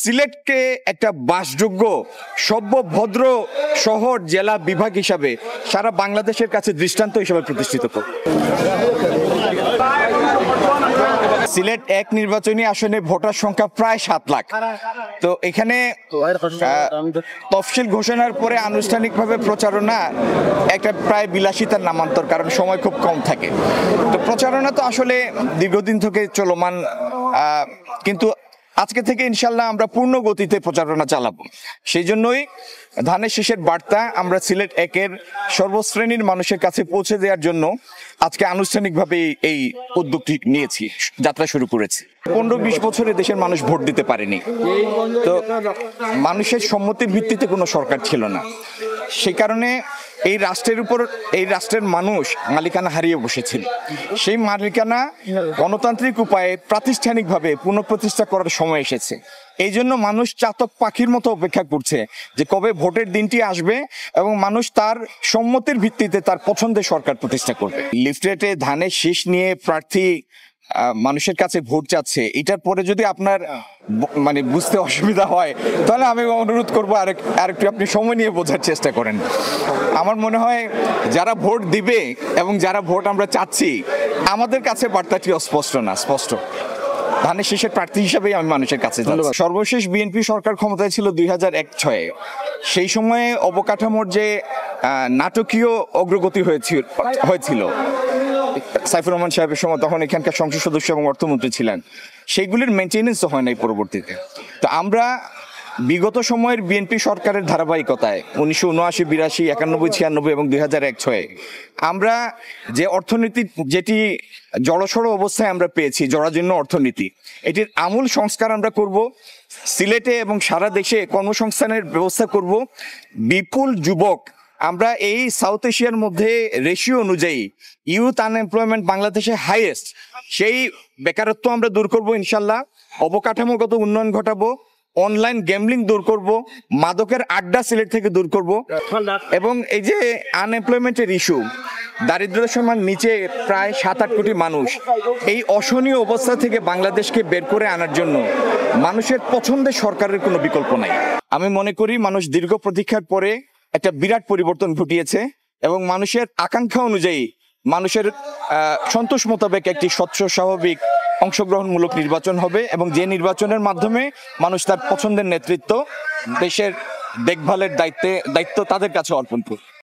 সিলেটকে একটা বাসযোগ্য সভ্য ভদ্র শহর জেলা বিভাগ হিসাবে সারা বাংলাদেশের কাছে দৃষ্টান্ত হিসেবে প্রতিষ্ঠিত করব। সিলেট ১ নির্বাচনী আসনে ভোটার সংখ্যা প্রায় ৭ লাখ। তো এখানে তফসিল ঘোষণার পরে আনুষ্ঠানিকভাবে প্রচারণা একটা প্রায় বিলাসিতার নামান্তর, কারণ সময় খুব কম থাকে। তো প্রচারণা তো আসলে দীর্ঘদিন থেকে চলমান, কিন্তু আজকে থেকে ইনশাল্লাহ আমরা পূর্ণ গতিতে প্রচারণা চালাবো। সেই জন্যই ধানের শীষের বার্তা আমরা সিলেট ১-এর সর্বশ্রেণীর মানুষের কাছে পৌঁছে দেওয়ার জন্য আজকে আনুষ্ঠানিকভাবে এই উদ্যোগটি নিয়েছি, যাত্রা শুরু করেছি। ১৫-২০ বছরে দেশের মানুষ ভোট দিতে পারেনি, তো মানুষের সম্মতির ভিত্তিতে কোনো সরকার ছিল না। সেই কারণে এই রাষ্ট্রের উপর এই রাষ্ট্রের মানুষ মালিকানা হারিয়ে বসেছিল। সেই মালিকানা গণতান্ত্রিক উপায়ে প্রাতিষ্ঠানিকভাবে পুনঃপ্রতিষ্ঠা করার সময় এসেছে। এই জন্য মানুষ চাতক পাখির মতো অপেক্ষা করছে যে কবে ভোটের দিনটি আসবে এবং মানুষ তার সম্মতির ভিত্তিতে তার পছন্দের সরকার প্রতিষ্ঠা করবে। লিফলেটে ধানের শীষ নিয়ে প্রার্থী মানুষের কাছে ভোট চাচ্ছে, এটার পরে যদি আপনার মানে বুঝতে অসুবিধা হয় তাহলে আমি অনুরোধ করবো আরেকটু আপনি সময় নিয়ে বোঝার চেষ্টা করেন। আমার মনে হয় যারা ভোট দিবে এবং যারা ভোট আমরা চাচ্ছি, আমাদের কাছে বার্তাটি অস্পষ্ট না, স্পষ্ট। ধানের শীষের প্রার্থী হিসাবেই আমি মানুষের কাছে যাচ্ছি। সর্বশেষ বিএনপি সরকার ক্ষমতায় ছিল ২০০১-০৬। সেই সময়ে অবকাঠামোর যে নাটকীয় অগ্রগতি হয়েছিল সাইফুর রহমান সাহেবের সময়, তখন এখানকার সংসদ সদস্য এবং অর্থমন্ত্রী ছিলেন, সেইগুলির মেনটেনেন্সও হয় নাই পরবর্তীতে। তো আমরা বিগত সময়ের বিএনপি সরকারের ধারাবাহিকতায় ১৯৭৯, ৮২, ৯১, ৯৬ এবং ২০০১-০৬ আমরা যে অর্থনীতি যেটি জড়সড় অবস্থায় আমরা পেয়েছি, জরাজীর্ণ অর্থনীতি, এটির আমূল সংস্কার আমরা করব। সিলেটে এবং সারা দেশে কর্মসংস্থানের ব্যবস্থা করব। বিপুল যুবক, আমরা এই সাউথ এশিয়ার মধ্যে রেশিও অনুযায়ী ইউথ আনএমপ্লয়মেন্ট বাংলাদেশে হাইয়েস্ট, সেই বেকারত্ব আমরা দূর করব ইনশাল্লাহ। অবকাঠামোগত উন্নয়ন ঘটাবো, অনলাইন গ্যামলিং দূর করব, মাদকের আড্ডা সিলেট থেকে দূর করব, এবং এই যে আনএমপ্লয়মেন্টের ইস্যু, দারিদ্র্যের সীমার নিচে প্রায় ৭-৮ কোটি মানুষ, এই অসহনীয় অবস্থা থেকে বাংলাদেশকে বের করে আনার জন্য মানুষের পছন্দের সরকারের কোনো বিকল্প নাই। আমি মনে করি মানুষ দীর্ঘ প্রতীক্ষার পরে একটা বিরাট পরিবর্তন ঘটিয়েছে এবং মানুষের আকাঙ্ক্ষা অনুযায়ী মানুষের সন্তোষ মোতাবেক একটি স্বচ্ছ, স্বাভাবিক, অংশগ্রহণমূলক নির্বাচন হবে এবং যে নির্বাচনের মাধ্যমে মানুষ তার পছন্দের নেতৃত্ব, দেশের দেখভালের দায়িত্ব তাদের কাছে অর্পণ করবে।